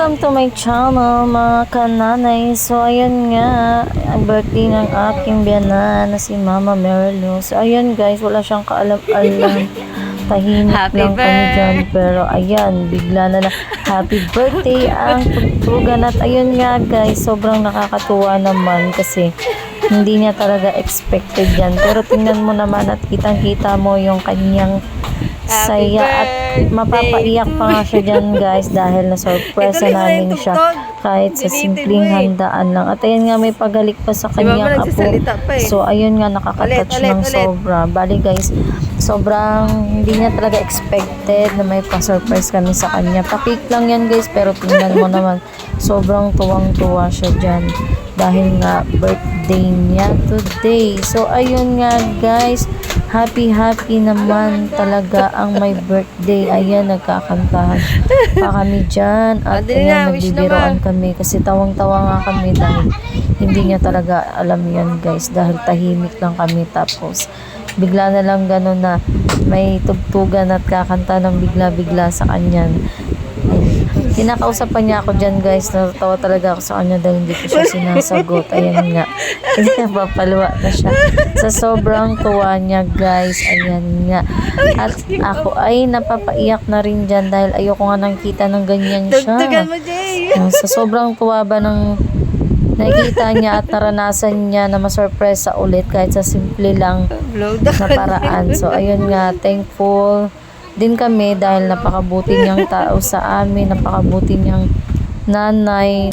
Welcome to my channel mga kananay. So ayun nga, ang birthday ng aking biyanan na si Mama Marilu. So ayun guys, wala siyang kaalam-alam. Tahimik lang kami dyan. Pero ayan, bigla na lang happy birthday ang tugtugan. At ayun nga guys, sobrang nakakatuwa naman kasi hindi niya talaga expected yan. Pero tingnan mo naman at kitang-kita mo yung kanyang saya at mapapaiyak pa nga siya dyan guys dahil na-surprise namin siya kahit sa simpleng handaan lang. At ayun nga, may pagalik pa sa kanyang apo. So ayun nga, nakaka-touch ng sobra. Bali guys, sobrang hindi niya talaga expected na may pa-surprise kami sa kanya. Pakik lang yan guys, pero tingnan mo naman, sobrang tuwang-tuwa siya dyan dahil nga birthday niya today. So ayun nga guys, happy naman talaga ang may birthday. Ayan, nagkakantahan pa kami dyan at ayan, nagbibiroan kami kasi tawang-tawa nga kami dahil hindi niya talaga alam yan guys dahil tahimik lang kami. Tapos bigla na lang gano'n na may tugtugan at kakanta ng bigla-bigla sa kanyan. Kinakausapan niya ako dyan guys, natatawa talaga ako sa kanya dahil hindi ko siya sinasagot. Ayan nga, napapaluwa na siya sa sobrang tuwa niya guys. Ayan nga, at ako ay napapaiyak na rin dyan dahil ayoko nga nakita ng ganyan siya. Sa sobrang tuwa ba ng nakikita niya at naranasan niya na masurpresa ulit kahit sa simple lang na paraan. So ayun nga, thankful din kami dahil napakabuti niyang tao sa amin, napakabuti niyang nanay.